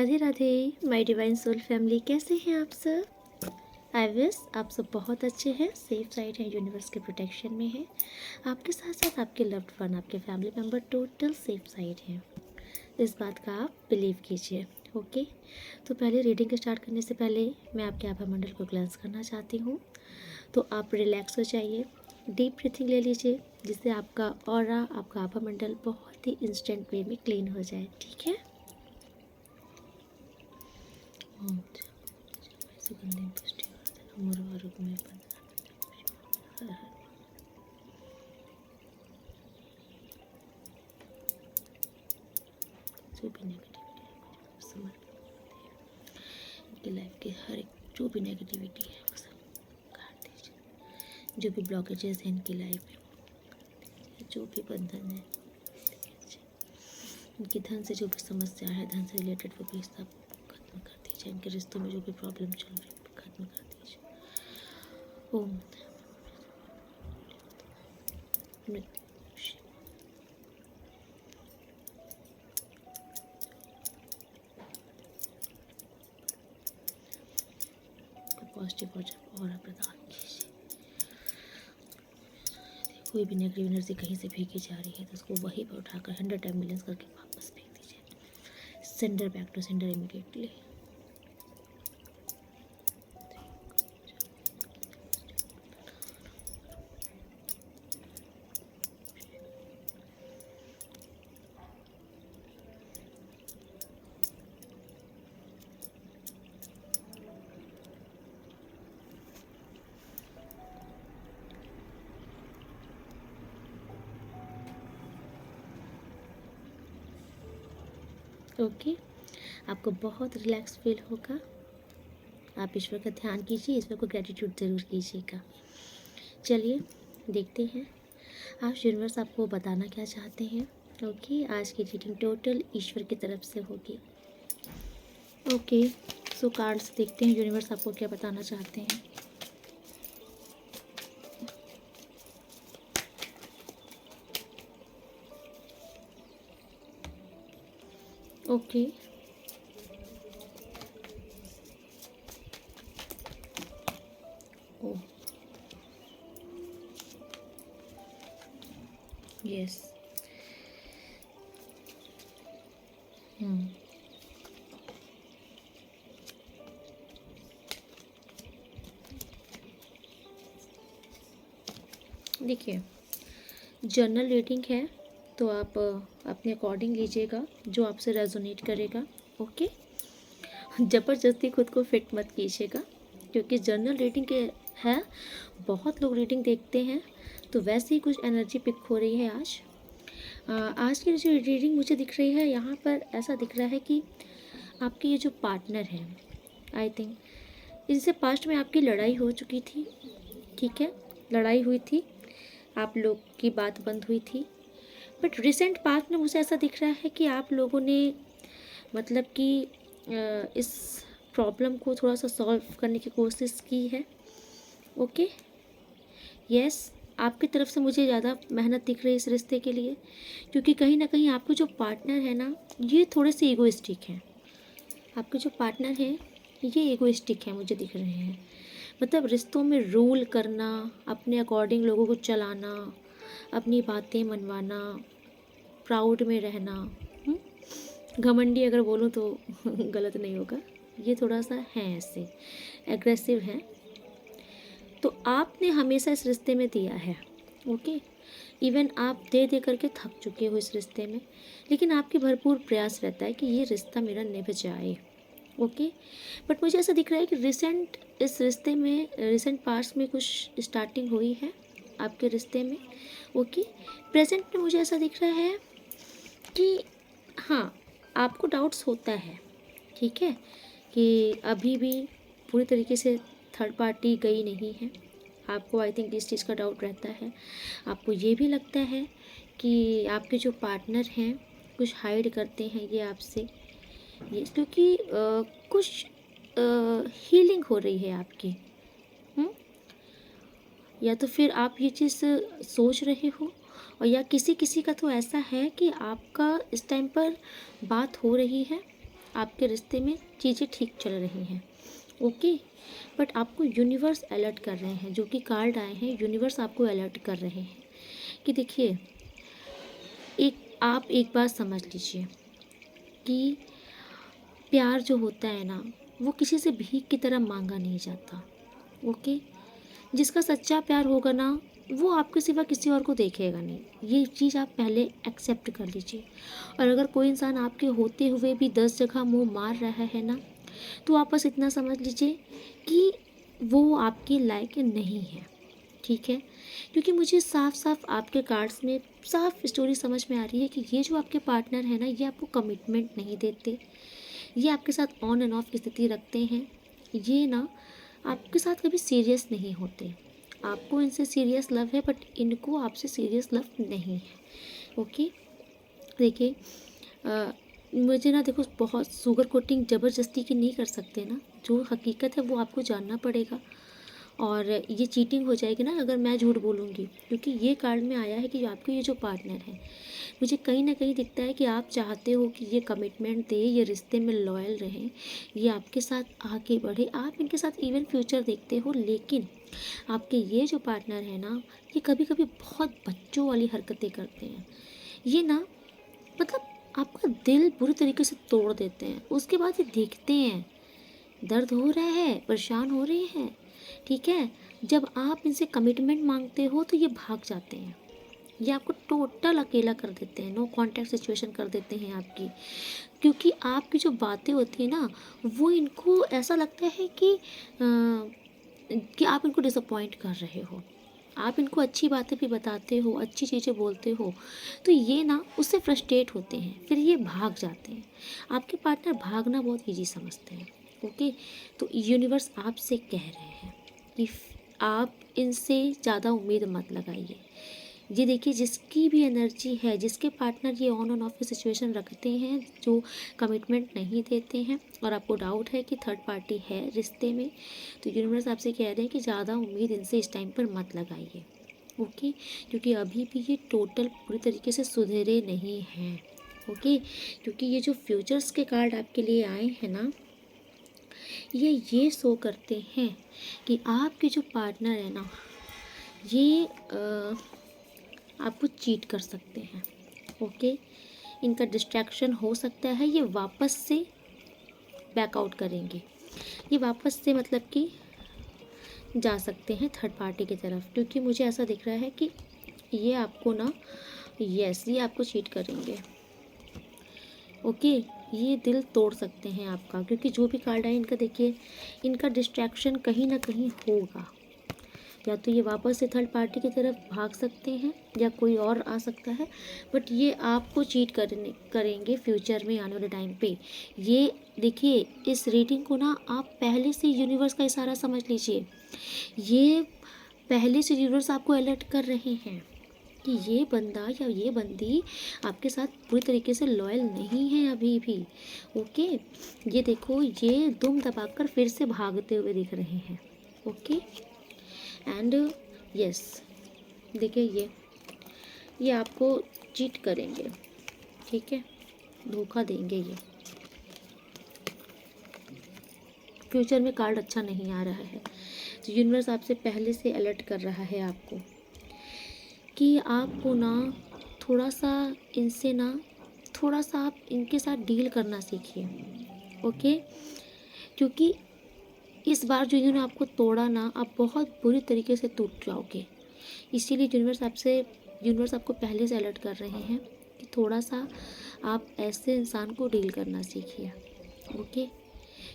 Radhe Radhe my divine soul family, कैसे हैं आप सब। आई विश आप सब बहुत अच्छे हैं, सेफ साइड हैं, यूनिवर्स के प्रोटेक्शन में हैं। आपके साथ साथ आपके लव्ड वन, आपके family member total safe side हैं। इस बात का आप बिलीव कीजिए। ओके, तो पहले रीडिंग स्टार्ट करने से पहले मैं आपके आभा मंडल को क्लेंस करना चाहती हूँ। तो आप रिलैक्स हो जाइए, डीप ब्रीथिंग ले लीजिए, जिससे आपका ऑरा, आपका आभा मंडल बहुत ही इंस्टेंट वे में क्लीन हो जाए। ठीक है। सुगंधिम पुष्टिवर्धन उर्वरक में जो भी नेगेटिविटी समर्पित इनकी लाइफ के हर एक जो भी नेगेटिविटी है वो सब काट दीजिए। जो भी ब्लॉकेजेस हैं इनकी लाइफ में, जो भी बंधन है, इनकी धन से जो भी समस्या है, धन से रिलेटेड वो भी सब खत्म कर दीजिए। इनके रिश्तों में जो भी प्रॉब्लम चल रही है खत्म कर दीजिए। ओम पॉजिटिव और प्रदान कीजिए। कोई भी नेगेटिव एनर्जी कहीं से फेंकी जा रही है तो उसको वहीं पर उठाकर 100 टाइम मिलियंस करके वापस फेंक दीजिए। Sender back to sender immediately. Okay, आपको बहुत रिलैक्स फील होगा। आप ईश्वर का ध्यान कीजिए, ईश्वर को ग्रेटिट्यूड ज़रूर कीजिएगा। चलिए देखते हैं आज यूनिवर्स आपको बताना क्या चाहते हैं। ओके, आज की रीडिंग टोटल ईश्वर की तरफ से होगी। ओके, सो कार्ड्स देखते हैं यूनिवर्स आपको क्या बताना चाहते हैं। ओके, ओ यस, देखिए जर्नल रीडिंग है तो आप अपने अकॉर्डिंग लीजिएगा, जो आपसे रेजोनेट करेगा। ओके, ज़बरदस्ती खुद को फिट मत कीजिएगा, क्योंकि जर्नल रीडिंग के है, बहुत लोग रीडिंग देखते हैं तो वैसे ही कुछ एनर्जी पिक हो रही है आज। आज की जो रीडिंग मुझे दिख रही है यहाँ पर ऐसा दिख रहा है कि आपके ये जो पार्टनर हैं, आई थिंक इनसे पास्ट में आपकी लड़ाई हो चुकी थी। ठीक है, लड़ाई हुई थी, आप लोग की बात बंद हुई थी, बट रिसेंट पास्ट में मुझे ऐसा दिख रहा है कि आप लोगों ने मतलब कि इस प्रॉब्लम को थोड़ा सा सॉल्व करने की कोशिश की है। ओके, यस, आपकी तरफ से मुझे ज़्यादा मेहनत दिख रही है इस रिश्ते के लिए, क्योंकि कहीं ना कहीं आपके जो पार्टनर है ना, ये थोड़े से ईगोइस्टिक हैं। आपके जो पार्टनर हैं ये ईगोइस्टिक हैं, मुझे दिख रहे हैं। मतलब रिश्तों में रूल करना, अपने अकॉर्डिंग लोगों को चलाना, अपनी बातें मनवाना, प्राउड में रहना। घमंडी अगर बोलूँ तो गलत नहीं होगा, ये थोड़ा सा है, ऐसे एग्रेसिव हैं। तो आपने हमेशा इस रिश्ते में दिया है। ओके, इवन आप दे दे करके थक चुके हो इस रिश्ते में, लेकिन आपकी भरपूर प्रयास रहता है कि ये रिश्ता मेरा निभ जाए। ओके, बट मुझे ऐसा दिख रहा है कि इस रिश्ते में रिसेंट पास्ट में कुछ स्टार्टिंग हुई है आपके रिश्ते में। ओके, प्रेजेंट में मुझे ऐसा दिख रहा है कि हाँ, आपको डाउट्स होता है। ठीक है, कि अभी भी पूरी तरीके से थर्ड पार्टी गई नहीं है। आपको आई थिंक इस चीज़ का डाउट रहता है। आपको ये भी लगता है कि आपके जो पार्टनर हैं कुछ हाइड करते हैं ये आपसे, ये क्योंकि कुछ हीलिंग हो रही है आपकी। या तो फिर आप ये चीज़ सोच रहे हो, और या किसी किसी का तो ऐसा है कि आपका इस टाइम पर बात हो रही है आपके रिश्ते में चीज़ें ठीक चल रही हैं, ओके। बट आपको यूनिवर्स अलर्ट कर रहे हैं, जो कि कार्ड आए हैं, यूनिवर्स आपको अलर्ट कर रहे हैं कि देखिए, एक बात समझ लीजिए कि प्यार जो होता है ना, वो किसी से भीख की तरह मांगा नहीं जाता, ओके। जिसका सच्चा प्यार होगा ना, वो आपके सिवा किसी और को देखेगा नहीं। ये चीज़ आप पहले एक्सेप्ट कर लीजिए। और अगर कोई इंसान आपके होते हुए भी 10 जगह मुंह मार रहा है ना, तो आप बस इतना समझ लीजिए कि वो आपके लायक नहीं है, ठीक है। क्योंकि मुझे साफ साफ आपके कार्ड्स में साफ स्टोरी समझ में आ रही है कि ये जो आपके पार्टनर है ना, ये आपको कमिटमेंट नहीं देते, ये आपके साथ ऑन एंड ऑफ की स्थिति रखते हैं, ये ना आपके साथ कभी सीरियस नहीं होते। आपको इनसे सीरियस लव है, बट इनको आपसे सीरियस लव नहीं है, ओके। देखिए, मुझे ना देखो, बहुत शुगर कोटिंग ज़बरदस्ती की नहीं कर सकते ना, जो हकीकत है वो आपको जानना पड़ेगा। और ये चीटिंग हो जाएगी ना अगर मैं झूठ बोलूँगी, क्योंकि ये कार्ड में आया है कि आपके ये जो पार्टनर है, मुझे कहीं ना कहीं दिखता है कि आप चाहते हो कि ये कमिटमेंट दे, ये रिश्ते में लॉयल रहें, ये आपके साथ आगे बढ़े, आप इनके साथ इवन फ्यूचर देखते हो। लेकिन आपके ये जो पार्टनर है ना, ये कभी कभी बहुत बच्चों वाली हरकतें करते हैं। ये ना मतलब आपका दिल बुरी तरीके से तोड़ देते हैं। उसके बाद ये देखते हैं दर्द हो रहा है, परेशान हो रहे हैं, ठीक है। जब आप इनसे कमिटमेंट मांगते हो तो ये भाग जाते हैं, ये आपको टोटल अकेला कर देते हैं, नो कांटेक्ट सिचुएशन कर देते हैं आपकी। क्योंकि आपकी जो बातें होती है ना, वो इनको ऐसा लगता है कि आप इनको डिसअपॉइंट कर रहे हो। आप इनको अच्छी बातें भी बताते हो, अच्छी चीज़ें बोलते हो, तो ये ना उससे फ्रस्ट्रेट होते हैं, फिर ये भाग जाते हैं। आपके पार्टनर भागना बहुत ईजी समझते हैं, ओके। तो यूनिवर्स आपसे कह रहे हैं कि आप इनसे ज़्यादा उम्मीद मत लगाइए। ये देखिए, जिसकी भी एनर्जी है, जिसके पार्टनर ये ऑन एंड ऑफ की सिचुएशन रखते हैं, जो कमिटमेंट नहीं देते हैं, और आपको डाउट है कि थर्ड पार्टी है रिश्ते में, तो यूनिवर्स आपसे कह रहे हैं कि ज़्यादा उम्मीद इनसे इस टाइम पर मत लगाइए, ओके। क्योंकि अभी भी ये टोटल पूरी तरीके से सुधरे नहीं हैं, ओके। क्योंकि ये जो फ्यूचर्स के कार्ड आपके लिए आए हैं ना, ये शो करते हैं कि आपके जो पार्टनर है ना, ये आपको चीट कर सकते हैं, ओके। इनका डिस्ट्रैक्शन हो सकता है, ये वापस से बैकआउट करेंगे, ये वापस से मतलब कि जा सकते हैं थर्ड पार्टी की तरफ। क्योंकि मुझे ऐसा दिख रहा है कि ये आपको ना, यस, ये आपको चीट करेंगे, ओके। ये दिल तोड़ सकते हैं आपका, क्योंकि जो भी कार्ड है इनका, देखिए, इनका डिस्ट्रैक्शन कहीं ना कहीं होगा। या तो ये वापस से थर्ड पार्टी की तरफ भाग सकते हैं, या कोई और आ सकता है, बट ये आपको चीट करेंगे फ्यूचर में, आने वाले टाइम पे। ये देखिए, इस रीडिंग को ना आप पहले से यूनिवर्स का इशारा समझ लीजिए। ये पहले से यूनिवर्स आपको अलर्ट कर रहे हैं कि ये बंदा या ये बंदी आपके साथ पूरी तरीके से लॉयल नहीं है अभी भी, ओके। ये देखो, ये दुम दबाकर फिर से भागते हुए दिख रहे हैं, ओके। एंड यस, देखिए, ये आपको चीट करेंगे, ठीक है, धोखा देंगे ये। फ्यूचर में कार्ड अच्छा नहीं आ रहा है, तो यूनिवर्स आपसे पहले से अलर्ट कर रहा है आपको कि आपको ना थोड़ा सा इनसे ना, थोड़ा सा आप इनके साथ डील करना सीखिए, ओके। क्योंकि इस बार जो इन्होंने आपको तोड़ा ना, आप बहुत बुरी तरीके से टूट जाओगे। इसीलिए यूनिवर्स आपको पहले से अलर्ट कर रहे हैं कि थोड़ा सा आप ऐसे इंसान को डील करना सीखिए, ओके।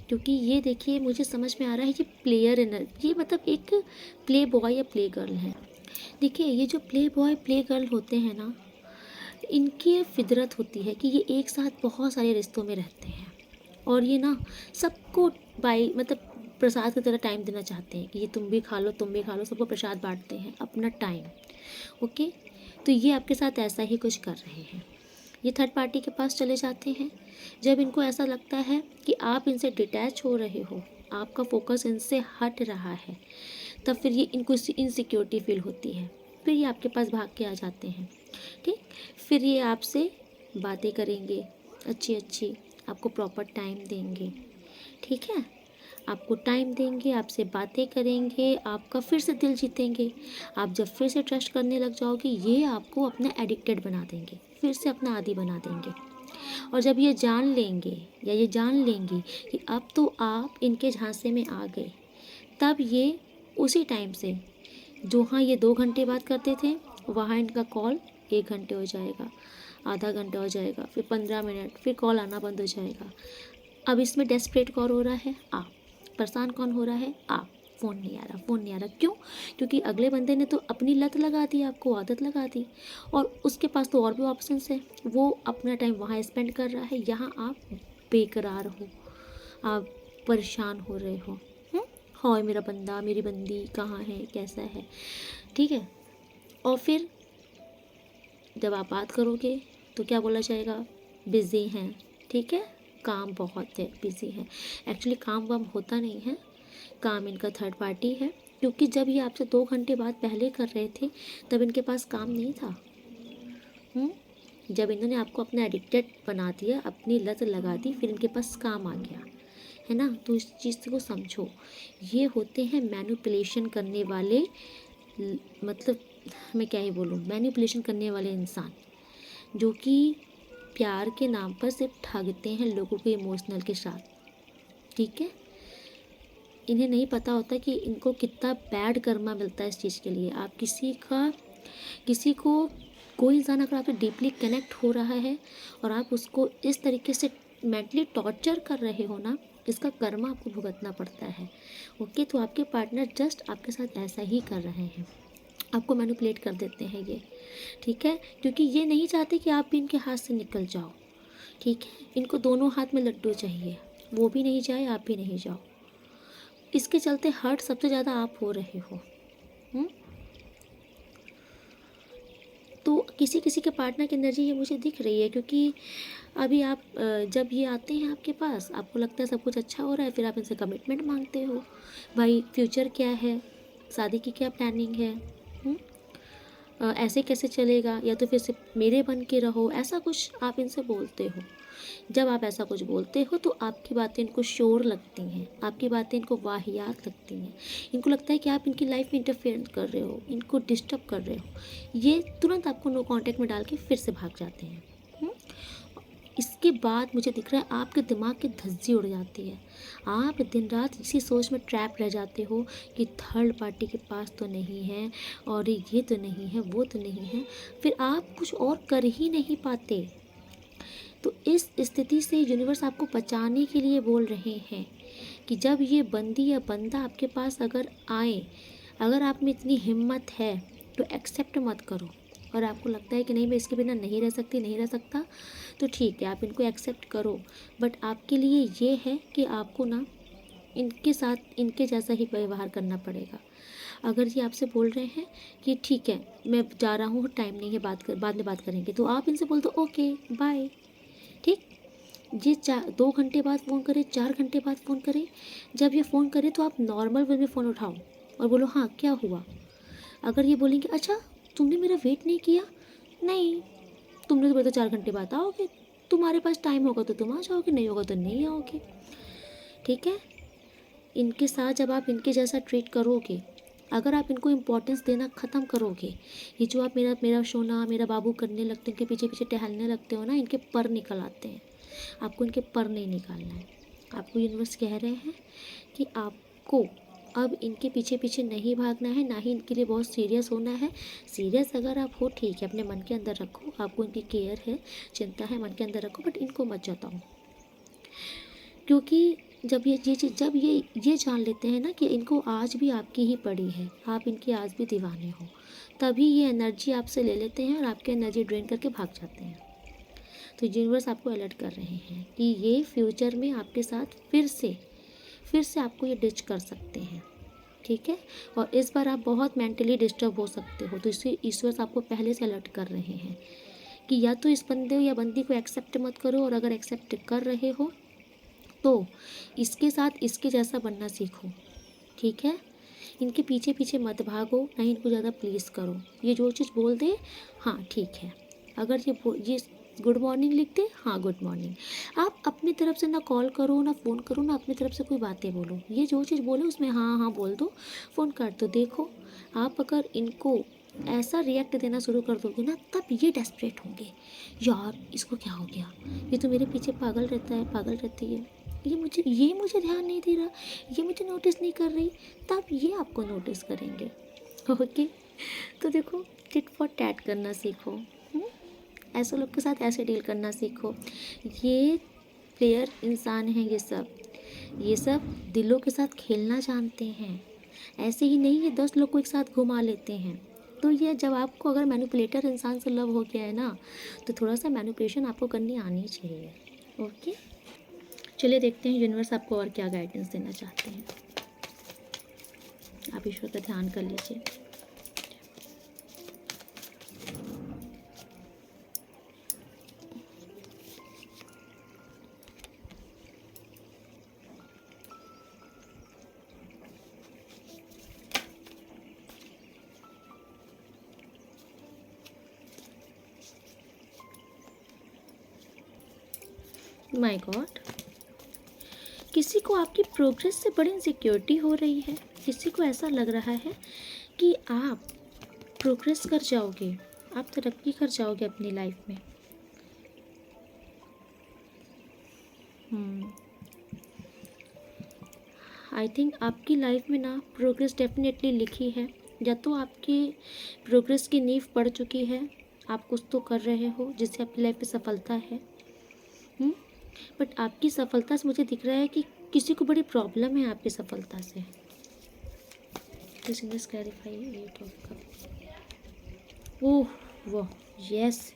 क्योंकि ये देखिए, मुझे समझ में आ रहा है कि प्लेयर एनर्जी, ये मतलब एक प्ले बॉय या प्ले गर्ल है। देखिए, ये जो प्ले बॉय प्ले गर्ल होते हैं ना, इनकी फितरत होती है कि ये एक साथ बहुत सारे रिश्तों में रहते हैं, और ये ना सबको मतलब प्रसाद की तरह टाइम देना चाहते हैं कि ये तुम भी खा लो, तुम भी खा लो, सबको प्रसाद बांटते हैं, अपना टाइम, ओके। तो ये आपके साथ ऐसा ही कुछ कर रहे हैं। ये थर्ड पार्टी के पास चले जाते हैं जब इनको ऐसा लगता है कि आप इनसे डिटैच हो रहे हो, आपका फोकस इनसे हट रहा है, तब फिर ये इनको इनसिक्योरिटी फील होती है, फिर ये आपके पास भाग के आ जाते हैं, ठीक। फिर ये आपसे बातें करेंगे अच्छी अच्छी, आपको प्रॉपर टाइम देंगे, ठीक है। आपको टाइम देंगे, आपसे बातें करेंगे, आपका फिर से दिल जीतेंगे। आप जब फिर से ट्रस्ट करने लग जाओगे, ये आपको अपना एडिक्टेड बना देंगे, फिर से अपना आदी बना देंगे। और जब ये जान लेंगे या ये जान लेंगी कि अब तो आप इनके झांसे में आ गए, तब ये उसी टाइम से जो हाँ ये 2 घंटे बात करते थे, वहाँ इनका कॉल 1 घंटे हो जाएगा, आधा घंटा हो जाएगा, फिर 15 मिनट, फिर कॉल आना बंद हो जाएगा। अब इसमें डेस्परेट कौन हो रहा है? आप। परेशान कौन हो रहा है? आप। फ़ोन नहीं आ रहा, फ़ोन नहीं आ रहा, क्यों? क्योंकि अगले बंदे ने तो अपनी लत लगा दी, आपको आदत लगा दी, और उसके पास तो और भी ऑप्शंस है। वो अपना टाइम वहाँ स्पेंड कर रहा है, यहाँ आप बेकरार हो, आप परेशान हो रहे हो। हाँ मेरा बंदा, मेरी बंदी कहाँ है, कैसा है, ठीक है। और फिर जब आप बात करोगे तो क्या बोला जाएगा? बिज़ी हैं, ठीक है, काम बहुत है, बिज़ी हैं। एक्चुअली काम वाम होता नहीं है, काम इनका थर्ड पार्टी है, क्योंकि जब ये आपसे 2 घंटे बाद पहले कर रहे थे तब इनके पास काम नहीं था। जब इन्होंने आपको अपना एडिक्टेड बना दिया, अपनी लत लगा दी, फिर इनके पास काम आ गया, है ना। तो इस चीज़ को समझो, ये होते हैं मैनिपुलेशन करने वाले, मतलब मैं क्या ही बोलूँ, मैनिपुलेशन करने वाले इंसान, जो कि प्यार के नाम पर सिर्फ ठगते हैं लोगों को इमोशनल के साथ, ठीक है। इन्हें नहीं पता होता कि इनको कितना बैड कर्मा मिलता है इस चीज़ के लिए। आप किसी को कोई इंसान अगर आपसे डीपली कनेक्ट हो रहा है और आप उसको इस तरीके से मेंटली टॉर्चर कर रहे हो ना, इसका कर्मा आपको भुगतना पड़ता है। ओके, तो आपके पार्टनर जस्ट आपके साथ ऐसा ही कर रहे हैं, आपको मैनिपुलेट कर देते हैं ये, ठीक है, क्योंकि ये नहीं चाहते कि आप भी इनके हाथ से निकल जाओ, ठीक है। इनको दोनों हाथ में लड्डू चाहिए, वो भी नहीं जाए, आप भी नहीं जाओ। इसके चलते हर्ट सबसे ज़्यादा आप हो रहे हो। तो किसी किसी के पार्टनर की एनर्जी ये मुझे दिख रही है, क्योंकि अभी आप जब ये आते हैं आपके पास, आपको लगता है सब कुछ अच्छा हो रहा है, फिर आप इनसे कमिटमेंट मांगते हो, भाई फ्यूचर क्या है, शादी की क्या प्लानिंग है, ऐसे कैसे चलेगा, या तो फिर सिर्फ मेरे बन के रहो, ऐसा कुछ आप इनसे बोलते हो। जब आप ऐसा कुछ बोलते हो तो आपकी बातें इनको शोर लगती हैं, आपकी बातें इनको वाहियात लगती हैं, इनको लगता है कि आप इनकी लाइफ में इंटरफेयर कर रहे हो, इनको डिस्टर्ब कर रहे हो। ये तुरंत आपको नो कांटेक्ट में डाल के फिर से भाग जाते हैं। इसके बाद मुझे दिख रहा है आपके दिमाग की धज्जी उड़ जाती है, आप दिन रात इसी सोच में ट्रैप रह जाते हो कि थर्ड पार्टी के पास तो नहीं है, और ये तो नहीं है, वो तो नहीं है, फिर आप कुछ और कर ही नहीं पाते। तो इस स्थिति से यूनिवर्स आपको बचाने के लिए बोल रहे हैं कि जब ये बंदी या बंदा आपके पास अगर आए, अगर आप में इतनी हिम्मत है तो एक्सेप्ट मत करो। और आपको लगता है कि नहीं मैं इसके बिना नहीं रह सकती, नहीं रह सकता, तो ठीक है आप इनको एक्सेप्ट करो, बट आपके लिए ये है कि आपको ना इनके साथ इनके जैसा ही व्यवहार करना पड़ेगा। अगर ये आपसे बोल रहे हैं कि ठीक है मैं जा रहा हूँ, टाइम नहीं है, बाद में बात करेंगे, तो आप इनसे बोल दो ओके बाय, ठीक। ये 2 घंटे बाद फ़ोन करे, 4 घंटे बाद फ़ोन करे, जब ये फ़ोन करे तो आप नॉर्मल वे में फ़ोन उठाओ और बोलो हाँ क्या हुआ। अगर ये बोलेंगे अच्छा तुमने मेरा वेट नहीं किया, नहीं तुमने तो बोला 4 घंटे बाद आओगे, तुम्हारे पास टाइम होगा तो तुम आ जाओगे, नहीं होगा तो नहीं आओगे, ठीक है। इनके साथ जब आप इनके जैसा ट्रीट करोगे, अगर आप इनको इम्पोर्टेंस देना ख़त्म करोगे, ये जो आप मेरा मेरा सोना मेरा बाबू करने लगते हैं, इनके पीछे पीछे टहलने लगते हो ना, इनके पर निकल आते हैं। आपको इनके पर नहीं निकालना है। आपको यूनिवर्स कह रहे हैं कि आपको अब इनके पीछे पीछे नहीं भागना है, ना ही इनके लिए बहुत सीरियस होना है। सीरियस अगर आप हो ठीक है, अपने मन के अंदर रखो, आपको इनकी केयर है, चिंता है, मन के अंदर रखो, बट इनको मत जताओ। क्योंकि जब ये चीज़ जब ये जान लेते हैं ना कि इनको आज भी आपकी ही पड़ी है, आप इनके आज भी दीवाने हो, तभी ये एनर्जी आपसे ले लेते हैं और आपकी एनर्जी ड्रेन करके भाग जाते हैं। तो यूनिवर्स आपको अलर्ट कर रहे हैं कि ये फ्यूचर में आपके साथ फिर से आपको ये डिच कर सकते हैं, ठीक है। और इस बार आप बहुत मेंटली डिस्टर्ब हो सकते हो, तो इससे ईश्वर आपको पहले से अलर्ट कर रहे हैं कि या तो इस बंदे या बंदी को एक्सेप्ट मत करो, और अगर एक्सेप्ट कर रहे हो तो इसके साथ इसके जैसा बनना सीखो, ठीक है। इनके पीछे पीछे मत भागो, नहीं इनको ज़्यादा प्लीज़ करो। ये जो चीज़ बोल दे हाँ ठीक है, अगर ये गुड मॉर्निंग लिखते, हाँ गुड मॉर्निंग। आप अपनी तरफ से ना कॉल करो ना फ़ोन करो ना अपनी तरफ से कोई बातें बोलो, ये जो चीज़ बोले उसमें हाँ हाँ बोल दो, फ़ोन काट दो। देखो आप अगर इनको ऐसा रिएक्ट देना शुरू कर दोगे ना, तब ये डेस्परेट होंगे, यार इसको क्या हो गया, ये तो मेरे पीछे पागल रहता है, पागल रहती है, ये मुझे ध्यान नहीं दे रहा, ये मुझे नोटिस नहीं कर रही, तब ये आपको नोटिस करेंगे। ओके, तो देखो टिट फॉर टैट करना सीखो। ऐसे लोग के साथ ऐसे डील करना सीखो। ये प्लेयर इंसान हैं, ये सब दिलों के साथ खेलना जानते हैं। ऐसे ही नहीं ये 10 लोग को एक साथ घुमा लेते हैं। तो ये जब आपको अगर मैनिपुलेटर इंसान से लव हो गया है ना, तो थोड़ा सा मैनिपुलेशन आपको करनी आनी चाहिए। ओके, चलिए देखते हैं यूनिवर्स आपको और क्या गाइडेंस देना चाहते हैं। आप ईश्वर का ध्यान कर लीजिए। माय गॉड, किसी को आपकी प्रोग्रेस से बड़ी इनसिक्योरिटी हो रही है। किसी को ऐसा लग रहा है कि आप प्रोग्रेस कर जाओगे, आप तरक्की कर जाओगे अपनी लाइफ में। आई थिंक आपकी लाइफ में ना प्रोग्रेस डेफिनेटली लिखी है, या तो आपकी प्रोग्रेस की नींव पड़ चुकी है, आप कुछ तो कर रहे हो जिससे आपकी लाइफ में सफलता है। बट आपकी सफलता से मुझे दिख रहा है कि किसी को बड़ी प्रॉब्लम है आपकी सफलता से। Clarify at of cup. Oh वाह, यस,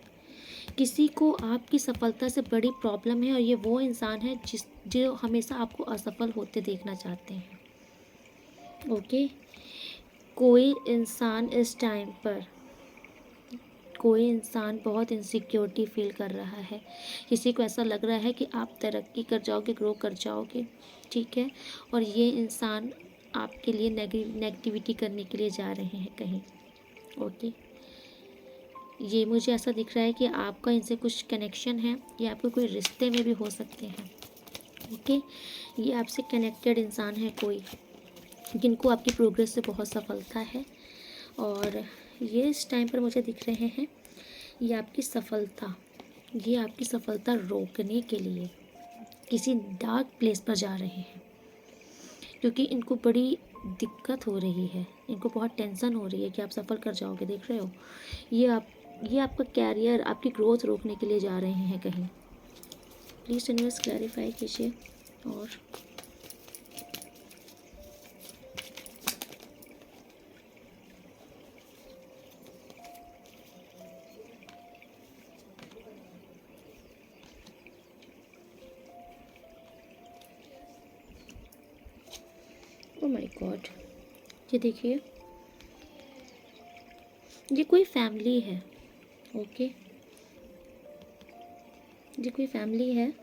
किसी को आपकी सफलता से बड़ी प्रॉब्लम है, और ये वो इंसान है जो हमेशा आपको असफल होते देखना चाहते हैं। ओके, कोई इंसान इस टाइम पर, कोई इंसान बहुत इनसिक्योरिटी फील कर रहा है। किसी को ऐसा लग रहा है कि आप तरक्की कर जाओगे, ग्रो कर जाओगे, ठीक है, और ये इंसान आपके लिए नेगेटिविटी करने के लिए जा रहे हैं कहीं। ओके, ये मुझे ऐसा दिख रहा है कि आपका इनसे कुछ कनेक्शन है, ये आपके कोई रिश्ते में भी हो सकते हैं। ओके, ये आपसे कनेक्टेड इंसान है कोई, जिनको आपकी प्रोग्रेस से बहुत सफलता है, और ये इस टाइम पर मुझे दिख रहे हैं ये आपकी सफलता रोकने के लिए किसी डार्क प्लेस पर जा रहे हैं, क्योंकि इनको बड़ी दिक्कत हो रही है, इनको बहुत टेंशन हो रही है कि आप सफ़र कर जाओगे। देख रहे हो, ये आपका कैरियर, आपकी ग्रोथ रोकने के लिए जा रहे हैं कहीं। प्लीज़ यूनिवर्स क्लैरिफाई कीजिए। और ओ माय गॉड, ये देखिए, ये कोई फैमिली है। ओके, ये कोई फैमिली है,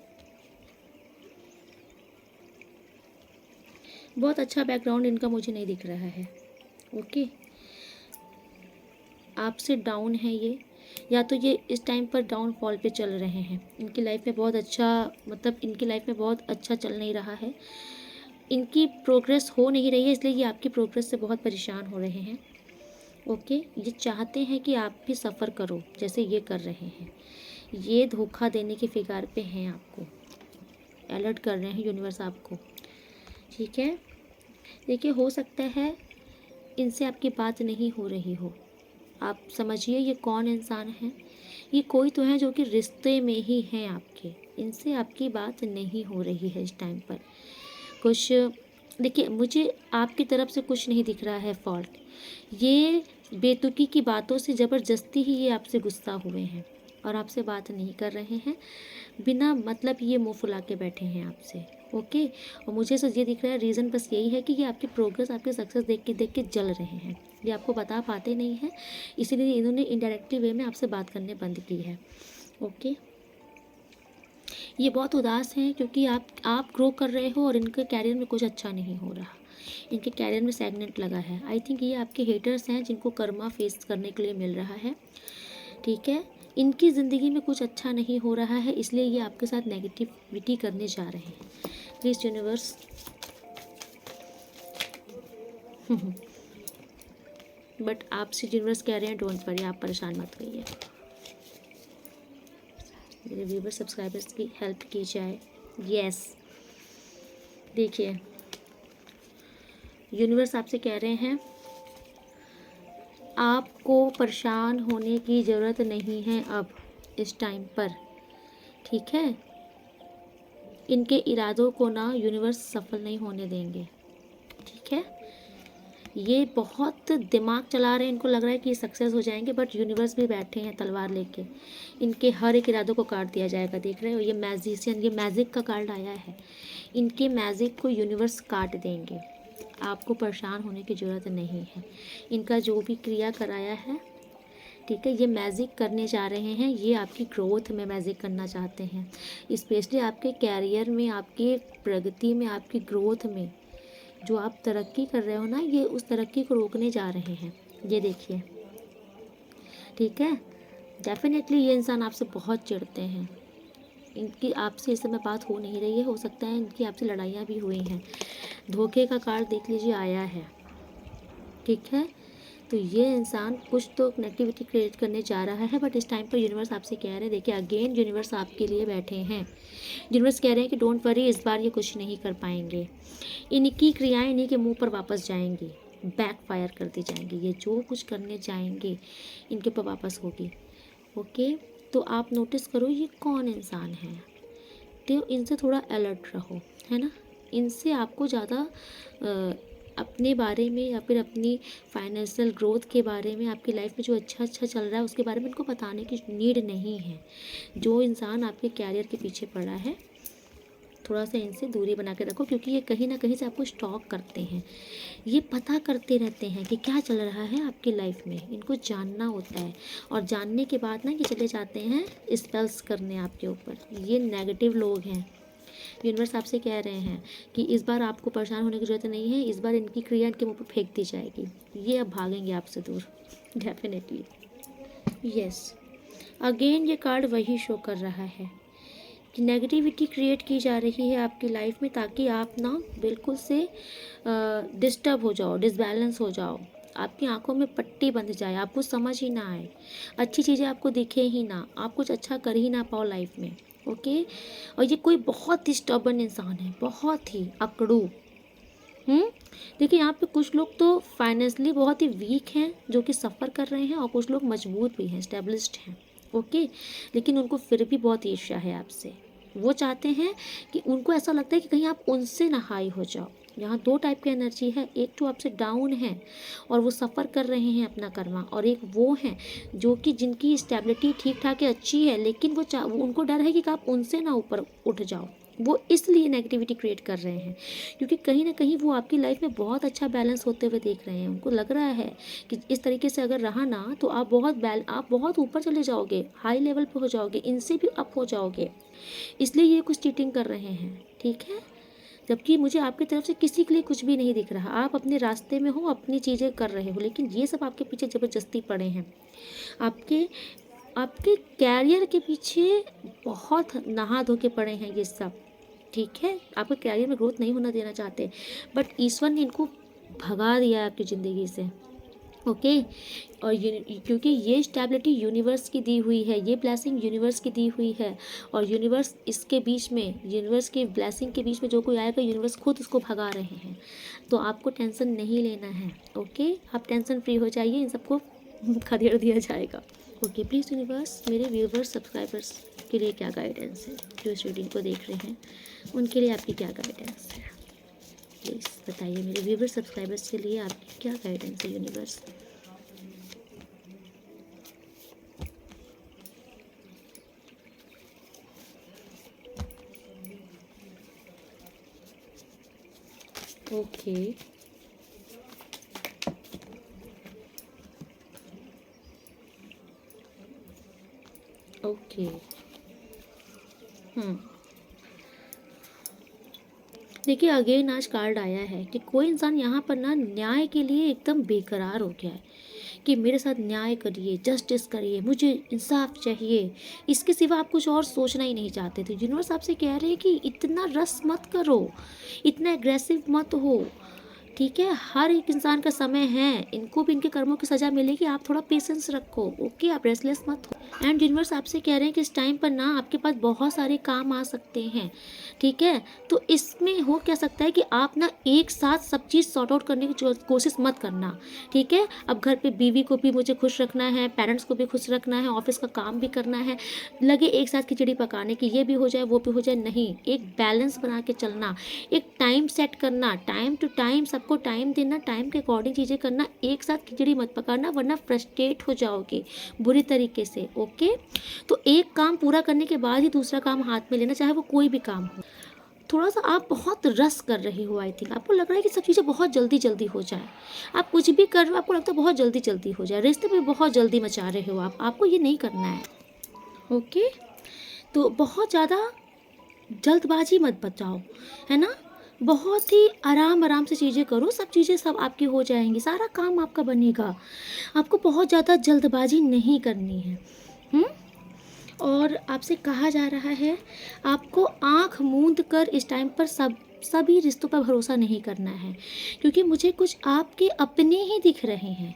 बहुत अच्छा बैकग्राउंड इनका मुझे नहीं दिख रहा है। ओके, आपसे डाउन है ये, या तो ये इस टाइम पर डाउनफॉल पे चल रहे हैं। इनकी लाइफ में बहुत अच्छा, मतलब इनकी लाइफ में बहुत अच्छा चल नहीं रहा है, इनकी प्रोग्रेस हो नहीं रही है, इसलिए ये आपकी प्रोग्रेस से बहुत परेशान हो रहे हैं। ओके, ये चाहते हैं कि आप भी सफ़र करो जैसे ये कर रहे हैं। ये धोखा देने के फिगार पे हैं, आपको अलर्ट कर रहे हैं यूनिवर्स आपको, ठीक है। देखिए, हो सकता है इनसे आपकी बात नहीं हो रही हो। आप समझिए ये कौन इंसान है, ये कोई तो है जो कि रिश्ते में ही हैं आपके, इनसे आपकी बात नहीं हो रही है इस टाइम पर। कुछ देखिए, मुझे आपकी तरफ से कुछ नहीं दिख रहा है फॉल्ट, ये बेतुकी की बातों से ज़बरदस्ती ही ये आपसे गुस्सा हुए हैं और आपसे बात नहीं कर रहे हैं, बिना मतलब ये मुँह फुला के बैठे हैं आपसे। ओके, और मुझे तो ये दिख रहा है रीज़न बस यही है कि ये आपकी प्रोग्रेस, आपकी सक्सेस देख के जल रहे हैं। ये आपको बता पाते नहीं हैं, इसीलिए इन्होंने इनडायरेक्टली वे में आपसे बात करने बंद की है। ओके, ये बहुत उदास हैं क्योंकि आप ग्रो कर रहे हो और इनके कैरियर में कुछ अच्छा नहीं हो रहा, इनके कैरियर में स्टैग्नेंट लगा है। आई थिंक ये आपके हेटर्स हैं जिनको कर्मा फेस करने के लिए मिल रहा है, ठीक है। इनकी ज़िंदगी में कुछ अच्छा नहीं हो रहा है, इसलिए ये आपके साथ नेगेटिविटी करने जा रहे हैं। प्लीज़ यूनिवर्स बट आपसे यूनिवर्स कह रहे हैं डोंट वरी, आप परेशान मत होइए। मेरे व्यूवर सब्सक्राइबर्स की हेल्प की जाए। यस, देखिए यूनिवर्स आपसे कह रहे हैं आपको परेशान होने की ज़रूरत नहीं है अब इस टाइम पर, ठीक है। इनके इरादों को ना यूनिवर्स सफल नहीं होने देंगे, ठीक है। ये बहुत दिमाग चला रहे हैं, इनको लग रहा है कि ये सक्सेस हो जाएंगे, बट यूनिवर्स भी बैठे हैं तलवार लेके, इनके हर एक इरादों को काट दिया जाएगा। देख रहे हो ये मैजिशियन, ये मैजिक का कार्ड आया है, इनके मैजिक को यूनिवर्स काट देंगे। आपको परेशान होने की ज़रूरत नहीं है। इनका जो भी क्रिया कराया है, ठीक है, ये मैजिक करने जा रहे हैं, ये आपकी ग्रोथ में मैजिक करना चाहते हैं, स्पेशली आपके कैरियर में, आपके प्रगति में, आपकी ग्रोथ में। जो आप तरक्की कर रहे हो ना, ये उस तरक्की को रोकने जा रहे हैं, ये देखिए, ठीक है। डेफिनेटली ये इंसान आपसे बहुत चिढ़ते हैं, इनकी आपसे इस समय बात हो नहीं रही है, हो सकता है इनकी आपसे लड़ाइयाँ भी हुई हैं। धोखे का कार्ड देख लीजिए आया है, ठीक है। तो ये इंसान कुछ तो नेगेटिविटी क्रिएट करने जा रहा है, बट इस टाइम पर यूनिवर्स आपसे कह रहे हैं, देखिए अगेन यूनिवर्स आपके लिए बैठे हैं। यूनिवर्स कह रहे हैं कि डोंट वरी, इस बार ये कुछ नहीं कर पाएंगे, इनकी क्रियाएं इन्हीं के मुंह पर वापस जाएंगी, बैक फायर कर दी जाएंगी, ये जो कुछ करने जाएंगे इनके ऊपर वापस होगी। ओके, तो आप नोटिस करो ये कौन इंसान है, तो इनसे थोड़ा अलर्ट रहो, है ना। इनसे आपको ज़्यादा अपने बारे में या फिर अपनी फाइनेंशियल ग्रोथ के बारे में, आपकी लाइफ में जो अच्छा अच्छा चल रहा है उसके बारे में इनको बताने की नीड नहीं है। जो इंसान आपके कैरियर के पीछे पड़ा है, थोड़ा सा इनसे दूरी बना के रखो, क्योंकि ये कहीं ना कहीं से आपको स्टॉक करते हैं, ये पता करते रहते हैं कि क्या चल रहा है आपकी लाइफ में, इनको जानना होता है। और जानने के बाद ना ये चले जाते हैं स्पेल्स करने आपके ऊपर। ये नेगेटिव लोग हैं। यूनिवर्स आपसे कह रहे हैं कि इस बार आपको परेशान होने की ज़रूरत नहीं है, इस बार इनकी क्रिया इनके मुँह पर फेंक दी जाएगी, ये अब भागेंगे आपसे दूर, डेफिनेटली। यस, अगेन ये कार्ड वही शो कर रहा है कि नेगेटिविटी क्रिएट की जा रही है आपकी लाइफ में, ताकि आप ना बिल्कुल से डिस्टर्ब हो जाओ, डिसबैलेंस हो जाओ, आपकी आंखों में पट्टी बंध जाए, आपको समझ ही ना आए, अच्छी चीज़ें आपको दिखे ही ना, आप कुछ अच्छा कर ही ना पाओ लाइफ में। ओके, और ये कोई बहुत ही स्टबर्न इंसान है, बहुत ही अकड़ू। देखिए यहाँ पे कुछ लोग तो फाइनेंशियली बहुत ही वीक हैं, जो कि सफ़र कर रहे हैं, और कुछ लोग मजबूत भी हैं, स्टेब्लिश्ड हैं। ओके, लेकिन उनको फिर भी बहुत ईर्ष्या है आपसे। वो चाहते हैं कि उनको ऐसा लगता है कि कहीं आप उनसे ना हाई हो जाओ। यहाँ दो टाइप की एनर्जी है, एक तो आपसे डाउन है और वो सफ़र कर रहे हैं अपना कर्मा, और एक वो हैं जो कि जिनकी स्टेबिलिटी ठीक ठाक है, अच्छी है, लेकिन वो उनको डर है कि आप उनसे ना ऊपर उठ जाओ। वो इसलिए नेगेटिविटी क्रिएट कर रहे हैं, क्योंकि कहीं ना कहीं वो आपकी लाइफ में बहुत अच्छा बैलेंस होते हुए देख रहे हैं। उनको लग रहा है कि इस तरीके से अगर रहा ना तो आप बहुत ऊपर चले जाओगे, हाई लेवल पे हो जाओगे, इनसे भी अप हो जाओगे, इसलिए ये कुछ चीटिंग कर रहे हैं, ठीक है। जबकि मुझे आपकी तरफ से किसी के लिए कुछ भी नहीं दिख रहा, आप अपने रास्ते में हो, अपनी चीज़ें कर रहे हो, लेकिन ये सब आपके पीछे ज़बरदस्ती पड़े हैं, आपके आपके कैरियर के पीछे बहुत नहा धो के पड़े हैं ये सब, ठीक है। आपके कैरियर में ग्रोथ नहीं होना देना चाहते, बट ईश्वर ने इनको भगा दिया आपकी ज़िंदगी से। ओके, और क्योंकि ये स्टेबिलिटी यूनिवर्स की दी हुई है, ये ब्लेसिंग यूनिवर्स की दी हुई है, और यूनिवर्स इसके बीच में, यूनिवर्स की ब्लेसिंग के बीच में जो कोई आएगा, यूनिवर्स खुद उसको भगा रहे हैं। तो आपको टेंशन नहीं लेना है। ओके, आप टेंशन फ्री हो जाइए, इन सबको खदेड़ दिया जाएगा। ओके, प्लीज़ यूनिवर्स मेरे व्यूवर्स सब्सक्राइबर्स के लिए क्या गाइडेंस है, जो इस रीडिंग को देख रहे हैं उनके लिए आपकी क्या गाइडेंस है, प्लीज़ बताइए। मेरे व्यूवर्स सब्सक्राइबर्स के लिए आपकी क्या गाइडेंस है यूनिवर्स। ओके, ओके, देखिए अगेन आज कार्ड आया है कि कोई इंसान यहाँ पर ना न्याय के लिए एकदम बेकरार हो गया है, कि मेरे साथ न्याय करिए, जस्टिस करिए, मुझे इंसाफ चाहिए, इसके सिवा आप कुछ और सोचना ही नहीं चाहते। तो यूनिवर्स आपसे कह रहे हैं कि इतना रस मत करो, इतना एग्रेसिव मत हो, ठीक है। हर एक इंसान का समय है, इनको भी इनके कर्मों की सज़ा मिलेगी, आप थोड़ा पेशेंस रखो, ओके। आप रेस्टलेस मत हो। एंड यूनिवर्स आपसे कह रहे हैं कि इस टाइम पर ना आपके पास बहुत सारे काम आ सकते हैं, ठीक है। तो इसमें हो क्या सकता है कि आप ना एक साथ सब चीज़ सॉर्ट आउट करने की कोशिश मत करना, ठीक है। अब घर पे बीवी को भी मुझे खुश रखना है, पेरेंट्स को भी खुश रखना है, ऑफिस का काम भी करना है, लगे एक साथ खिचड़ी पकाने की, ये भी हो जाए वो भी हो जाए, नहीं। एक बैलेंस बना के चलना, एक टाइम सेट करना, टाइम टू टाइम सबको टाइम देना, टाइम के अकॉर्डिंग चीज़ें करना, एक साथ खिचड़ी मत पकाना वरना फ्रस्ट्रेट हो जाओगे बुरी तरीके से, ओके। तो एक काम पूरा करने के बाद ही दूसरा काम हाथ में लेना, चाहे वो कोई भी काम हो। थोड़ा सा आप बहुत रस कर रहे हो, आई थिंक आपको लग रहा है कि सब चीज़ें बहुत जल्दी जल्दी हो जाए। आप कुछ भी कर रहे हो आपको लगता है बहुत जल्दी जल्दी हो जाए, रिश्ते भी बहुत जल्दी मचा रहे हो आप, आपको ये नहीं करना है, ओके। तो बहुत ज़्यादा जल्दबाजी मत बचाओ, है ना। बहुत ही आराम आराम से चीज़ें करो, सब चीज़ें सब आपकी हो जाएंगी, सारा काम आपका बनेगा। आपको बहुत ज़्यादा जल्दबाजी नहीं करनी है। हुँ? और आपसे कहा जा रहा है आपको आँख मूंद कर इस टाइम पर सभी रिश्तों पर भरोसा नहीं करना है, क्योंकि मुझे कुछ आपके अपने ही दिख रहे हैं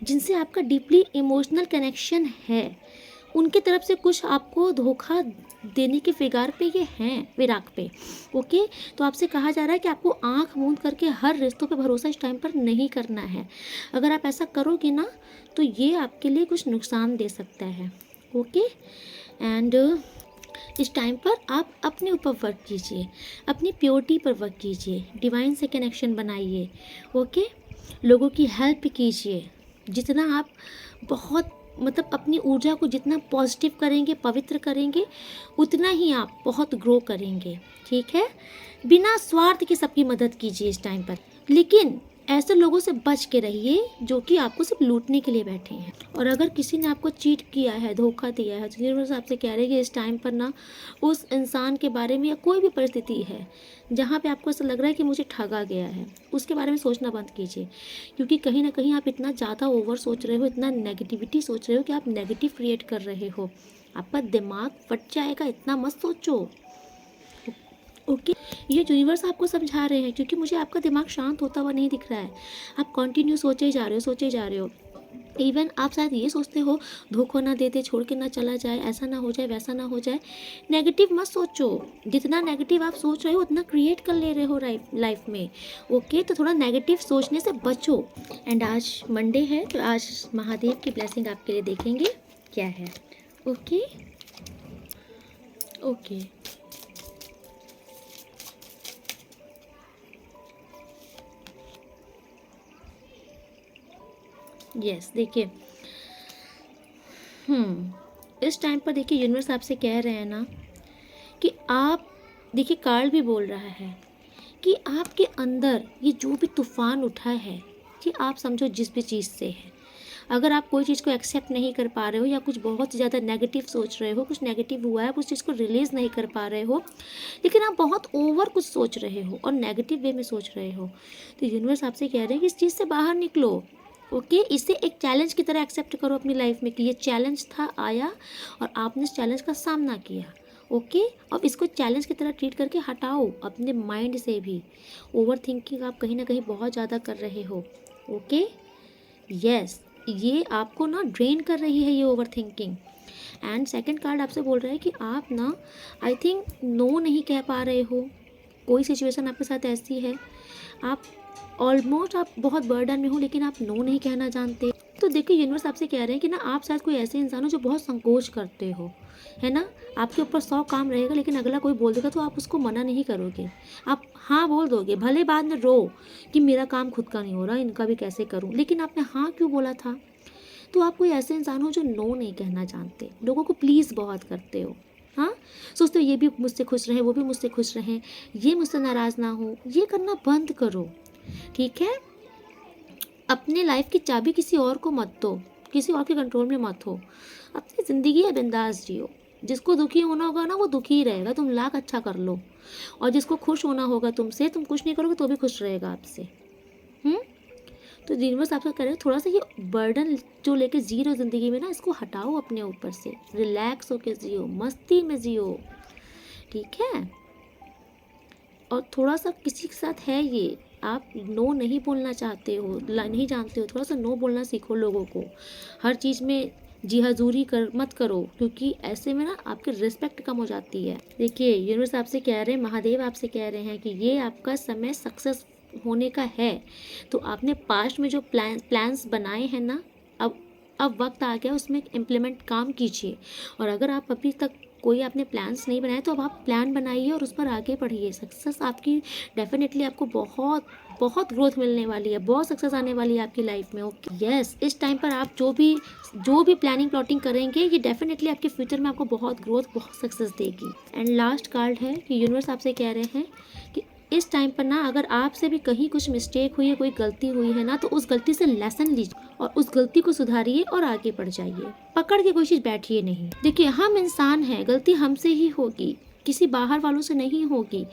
जिनसे आपका डीपली इमोशनल कनेक्शन है, उनकी तरफ से कुछ आपको धोखा देने के फिगार पे ये हैं, फिराक पे, ओके। तो आपसे कहा जा रहा है कि आपको आंख मूंद करके हर रिश्तों पे भरोसा इस टाइम पर नहीं करना है। अगर आप ऐसा करोगे ना तो ये आपके लिए कुछ नुकसान दे सकता है, ओके। एंड इस टाइम पर आप अपने ऊपर वर्क कीजिए, अपनी प्योरिटी पर वर्क कीजिए, डिवाइन से कनेक्शन बनाइए, ओके। लोगों की हेल्प कीजिए, जितना आप बहुत मतलब अपनी ऊर्जा को जितना पॉजिटिव करेंगे, पवित्र करेंगे, उतना ही आप बहुत ग्रो करेंगे, ठीक है। बिना स्वार्थ के सबकी मदद कीजिए इस टाइम पर, लेकिन ऐसे लोगों से बच के रहिए जो कि आपको सिर्फ लूटने के लिए बैठे हैं। और अगर किसी ने आपको चीट किया है, धोखा दिया है, तो यूनिवर्स आपसे कह रहे हैं कि इस टाइम पर ना उस इंसान के बारे में या कोई भी परिस्थिति है जहाँ पे आपको ऐसा लग रहा है कि मुझे ठगा गया है, उसके बारे में सोचना बंद कीजिए। क्योंकि कहीं ना कहीं आप इतना ज़्यादा ओवर सोच रहे हो, इतना नेगेटिविटी सोच रहे हो कि आप नेगेटिव क्रिएट कर रहे हो, आपका दिमाग फट जाएगा, इतना मत सोचो, ओके। ये यूनिवर्स आपको समझा रहे हैं, क्योंकि मुझे आपका दिमाग शांत होता हुआ नहीं दिख रहा है। आप कंटिन्यू सोचे जा रहे हो, सोचे जा रहे हो। इवन आप शायद ये सोचते हो धोखा ना दे दे, छोड़ के ना चला जाए, ऐसा ना हो जाए, वैसा ना हो जाए। नेगेटिव मत सोचो, जितना नेगेटिव आप सोच रहे हो उतना क्रिएट कर ले रहे हो लाइफ में, ओके। तो थोड़ा नेगेटिव सोचने से बचो। एंड आज मंडे है तो आज महादेव की ब्लेसिंग आपके लिए देखेंगे क्या है, ओके ओके। यस, देखिए इस टाइम पर देखिए यूनिवर्स आपसे कह रहे हैं ना कि आप देखिए, कार्ड भी बोल रहा है कि आपके अंदर ये जो भी तूफान उठा है, कि आप समझो जिस भी चीज़ से है, अगर आप कोई चीज़ को एक्सेप्ट नहीं कर पा रहे हो या कुछ बहुत ज़्यादा नेगेटिव सोच रहे हो, कुछ नेगेटिव हुआ है, आप उस चीज़ को रिलीज़ नहीं कर पा रहे हो, लेकिन आप बहुत ओवर कुछ सोच रहे हो और नेगेटिव वे में सोच रहे हो, तो यूनिवर्स आपसे कह रहे हैं कि इस चीज़ से बाहर निकलो, ओके। इसे एक चैलेंज की तरह एक्सेप्ट करो अपनी लाइफ में कि ये चैलेंज था, आया और आपने इस चैलेंज का सामना किया, ओके। और इसको चैलेंज की तरह ट्रीट करके हटाओ अपने माइंड से भी। ओवर थिंकिंग आप कहीं ना कहीं बहुत ज़्यादा कर रहे हो, ओके। यस, ये आपको ना ड्रेन कर रही है ये over thinking. And second card आपसे बोल रहा है कि आप ना आई थिंक नो नहीं कह पा रहे हो, कोई सिचुएशन आपके साथ ऐसी है, आप ऑलमोस्ट आप बहुत बर्डन में हो लेकिन आप नो नहीं कहना जानते। तो देखिए यूनिवर्स आपसे कह रहे हैं कि ना आप शायद कोई ऐसे इंसान हो जो बहुत संकोच करते हो, है ना। आपके ऊपर 100 काम रहेगा लेकिन अगला कोई बोल देगा तो आप उसको मना नहीं करोगे, आप हाँ बोल दोगे, भले बाद में रो कि मेरा काम खुद का नहीं हो रहा, इनका भी कैसे करूँ, लेकिन आपने हाँ क्यों बोला था। तो आप कोई ऐसे इंसान हो जो नो नहीं कहना जानते, लोगों को प्लीज़ बहुत करते हो, हाँ। सोचते हो ये भी मुझसे खुश रहें, वो भी मुझसे खुश रहें, ये मुझसे नाराज़ ना हो, ये करना बंद करो, ठीक है। अपने लाइफ की चाबी किसी और को मत दो, किसी और के कंट्रोल में मत हो, अपनी ज़िंदगी है बिंदास जियो। जिसको दुखी होना होगा ना वो दुखी ही रहेगा, तुम लाख अच्छा कर लो, और जिसको खुश होना होगा तुमसे, तुम कुछ नहीं करोगे तो भी खुश रहेगा आपसे। तो यूनिवर्स आपका कह रहे हैं थोड़ा सा ये बर्डन जो लेके जी रहे हो ज़िंदगी में ना, इसको हटाओ अपने ऊपर से, रिलैक्स होके जियो, मस्ती में जियो, ठीक है। और थोड़ा सा किसी के साथ है ये, आप नो नहीं बोलना चाहते हो, नहीं जानते हो, थोड़ा सा नो बोलना सीखो लोगों को। हर चीज़ में जी हजूरी कर मत करो, क्योंकि ऐसे में ना आपकी रिस्पेक्ट कम हो जाती है। देखिए यूनिवर्स आपसे कह रहे हैं, महादेव आपसे कह रहे हैं कि ये आपका समय सक्सेस होने का है। तो आपने पास्ट में जो प्लान्स बनाए हैं ना, अब वक्त आ गया उसमें इम्प्लीमेंट काम कीजिए। और अगर आप अभी तक कोई आपने प्लान्स नहीं बनाए तो अब आप प्लान बनाइए और उस पर आगे बढ़िए। सक्सेस आपकी डेफिनेटली, आपको बहुत बहुत ग्रोथ मिलने वाली है, बहुत सक्सेस आने वाली है आपकी लाइफ में। ओके यस, इस टाइम पर आप जो भी प्लानिंग प्लॉटिंग करेंगे, ये डेफिनेटली आपके फ्यूचर में आपको बहुत ग्रोथ, बहुत सक्सेस देगी। एंड लास्ट कार्ड है कि यूनिवर्स आपसे कह रहे हैं कि इस टाइम पर ना, अगर आपसे भी कहीं कुछ मिस्टेक हुई है, कोई गलती हुई है ना, तो उस गलती से लेसन लीजिए और उस गलती को सुधारिए और आगे बढ़ जाइए। पकड़ के कोई चीज़ बैठिए नहीं। देखिए हम इंसान हैं, गलती हमसे ही होगी, किसी बाहर वालों से नहीं होगी।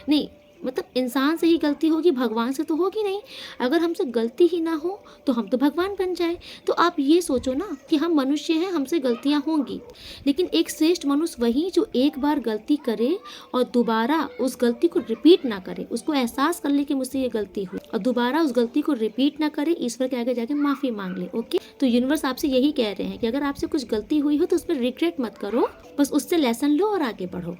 नहीं मतलब इंसान से ही गलती होगी, भगवान से तो होगी नहीं। अगर हमसे गलती ही ना हो तो हम तो भगवान बन जाए। तो आप ये सोचो ना कि हम मनुष्य हैं, हमसे गलतियां होंगी, लेकिन एक श्रेष्ठ मनुष्य वही जो एक बार गलती करे और दोबारा उस गलती को रिपीट ना करे, उसको एहसास कर ले कि मुझसे ये गलती हुई और दोबारा उस गलती को रिपीट ना करे, ईश्वर के आगे जाके माफ़ी मांग ले। ओके, तो यूनिवर्स आपसे यही कह रहे हैं कि अगर आपसे कुछ गलती हुई हो तो उस पर रिग्रेट मत करो, बस उससे लेसन लो और आगे बढ़ो।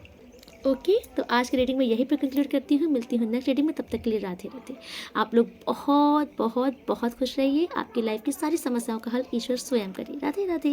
ओके तो आज की रीडिंग में यही पर कंक्लूड करती हूँ। मिलती हूँ नेक्स्ट रीडिंग में, तब तक के लिए राधे राधे। आप लोग बहुत बहुत बहुत खुश रहिए। आपकी लाइफ की सारी समस्याओं का हल ईश्वर स्वयं करिए। राधे राधे।